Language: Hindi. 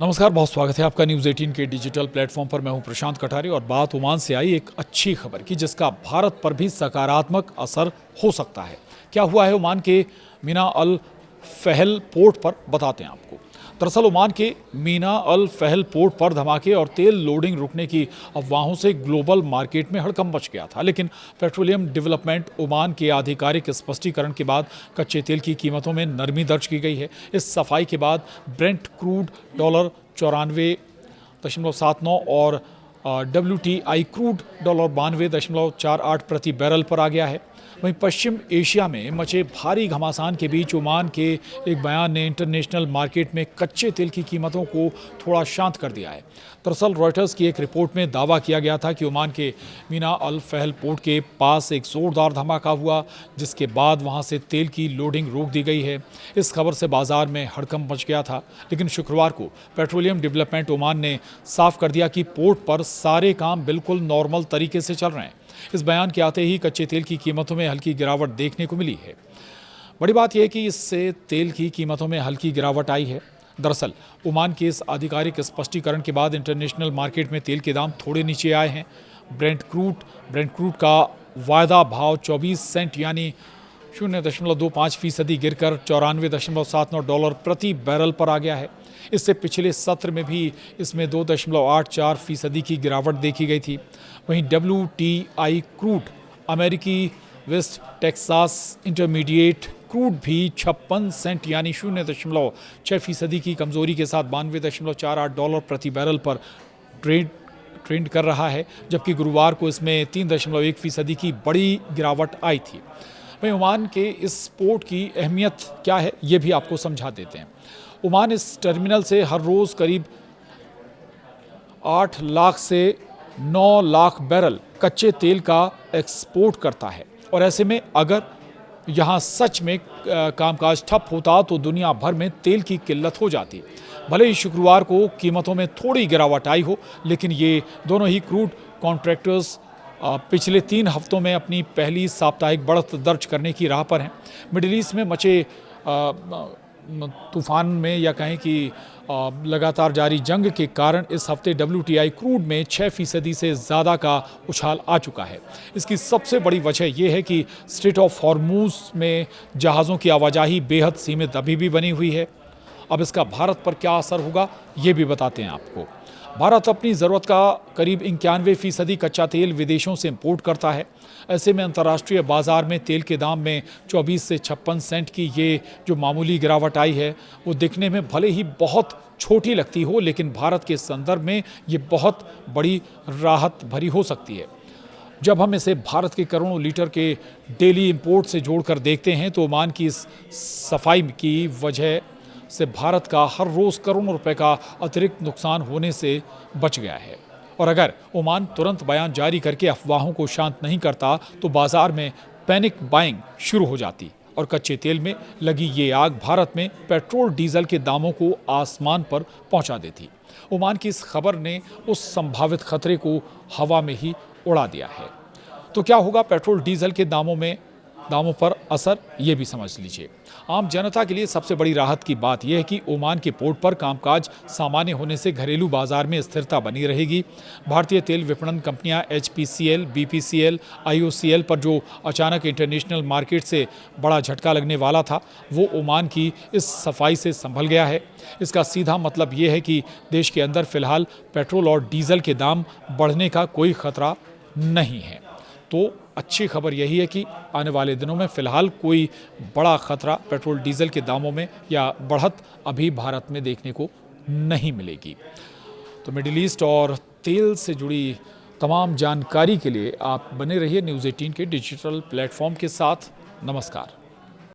नमस्कार, बहुत स्वागत है आपका न्यूज़ 18 के डिजिटल प्लेटफॉर्म पर। मैं हूं प्रशांत कटारे और बात ओमान से आई एक अच्छी खबर की जिसका भारत पर भी सकारात्मक असर हो सकता है। क्या हुआ है ओमान के मीना अल फहल पोर्ट पर, बताते हैं आपको। दरअसल ओमान के मीना अल फहल पोर्ट पर धमाके और तेल लोडिंग रुकने की अफवाहों से ग्लोबल मार्केट में हड़कंप मच गया था, लेकिन पेट्रोलियम डेवलपमेंट ओमान के आधिकारिक स्पष्टीकरण के बाद कच्चे तेल की कीमतों में नरमी दर्ज की गई है। इस सफाई के बाद ब्रेंट क्रूड डॉलर 94.79 और WTI क्रूड डॉलर 92.48 प्रति बैरल पर आ गया है। वहीं पश्चिम एशिया में मचे भारी घमासान के बीच ओमान के एक बयान ने इंटरनेशनल मार्केट में कच्चे तेल की कीमतों को थोड़ा शांत कर दिया है। दरअसल रॉयटर्स की एक रिपोर्ट में दावा किया गया था कि ओमान के मीना अल फहल पोर्ट के पास एक जोरदार धमाका हुआ, जिसके बाद वहां से तेल की लोडिंग रोक दी गई है। इस खबर से बाजार में हड़कंप मच गया था, लेकिन शुक्रवार को पेट्रोलियम डेवलपमेंट ओमान ने साफ कर दिया कि पोर्ट पर सारे काम बिल्कुल नॉर्मल तरीके से चल रहे हैं। इस बयान के आते ही कच्चे तेल की कीमतों में हल्की गिरावट देखने को मिली है। बड़ी बात यह है कि इससे तेल की कीमतों में हल्की गिरावट आई है। दरअसल ओमान के इस आधिकारिक स्पष्टीकरण के बाद इंटरनेशनल मार्केट में तेल के दाम थोड़े नीचे आए हैं। ब्रेंट क्रूड का वायदा भाव 24 सेंट यानी 0.25% गिरकर 94.79 डॉलर प्रति बैरल पर आ गया है। इससे पिछले सत्र में भी इसमें 2.84% की गिरावट देखी गई थी। वहीं WTI क्रूड अमेरिकी वेस्ट टेक्सास इंटरमीडिएट क्रूड भी 56 सेंट यानी 0.6% की कमजोरी के साथ 92.48 डॉलर प्रति बैरल पर ट्रेंड कर रहा है, जबकि गुरुवार को इसमें 3.1% की बड़ी गिरावट आई थी। वहीं ओमान के इस पोर्ट की अहमियत क्या है, ये भी आपको समझा देते हैं। ओमान इस टर्मिनल से हर रोज़ करीब 8 लाख से 9 लाख बैरल कच्चे तेल का एक्सपोर्ट करता है, और ऐसे में अगर यहाँ सच में कामकाज ठप होता तो दुनिया भर में तेल की किल्लत हो जाती। भले ही शुक्रवार को कीमतों में थोड़ी गिरावट आई हो, लेकिन ये दोनों ही क्रूड कॉन्ट्रैक्टर्स पिछले 3 हफ्तों में अपनी पहली साप्ताहिक बढ़त दर्ज करने की राह पर हैं। मिडिल ईस्ट में मचे तूफान में या कहें कि लगातार जारी जंग के कारण इस हफ्ते WTI क्रूड में 6% से ज़्यादा का उछाल आ चुका है। इसकी सबसे बड़ी वजह यह है कि स्ट्रेट ऑफ हॉर्मूज में जहाज़ों की आवाजाही बेहद सीमित अभी भी बनी हुई है। अब इसका भारत पर क्या असर होगा, ये भी बताते हैं आपको। भारत अपनी ज़रूरत का करीब 91% कच्चा तेल विदेशों से इंपोर्ट करता है। ऐसे में अंतर्राष्ट्रीय बाजार में तेल के दाम में 24 से 56 सेंट की ये जो मामूली गिरावट आई है, वो दिखने में भले ही बहुत छोटी लगती हो, लेकिन भारत के संदर्भ में ये बहुत बड़ी राहत भरी हो सकती है। जब हम इसे भारत के करोड़ों लीटर के डेली इंपोर्ट से जोड़कर देखते हैं तो ओमान की इस सफाई की वजह से भारत का हर रोज़ करोड़ों रुपए का अतिरिक्त नुकसान होने से बच गया है। और अगर ओमान तुरंत बयान जारी करके अफवाहों को शांत नहीं करता तो बाजार में पैनिक बाइंग शुरू हो जाती और कच्चे तेल में लगी ये आग भारत में पेट्रोल डीजल के दामों को आसमान पर पहुंचा देती। ओमान की इस खबर ने उस संभावित खतरे को हवा में ही उड़ा दिया है। तो क्या होगा पेट्रोल डीजल के दामों पर असर, ये भी समझ लीजिए। आम जनता के लिए सबसे बड़ी राहत की बात यह है कि ओमान के पोर्ट पर कामकाज सामान्य होने से घरेलू बाजार में स्थिरता बनी रहेगी। भारतीय तेल विपणन कंपनियां HPCL, BPCL, IOCL पर जो अचानक इंटरनेशनल मार्केट से बड़ा झटका लगने वाला था, वो ओमान की इस सफाई से संभल गया है। इसका सीधा मतलब ये है कि देश के अंदर फिलहाल पेट्रोल और डीजल के दाम बढ़ने का कोई खतरा नहीं है। तो अच्छी खबर यही है कि आने वाले दिनों में फ़िलहाल कोई बड़ा खतरा पेट्रोल डीजल के दामों में या बढ़त अभी भारत में देखने को नहीं मिलेगी। तो मिडिल ईस्ट और तेल से जुड़ी तमाम जानकारी के लिए आप बने रहिए न्यूज़ 18 के डिजिटल प्लेटफॉर्म के साथ। नमस्कार।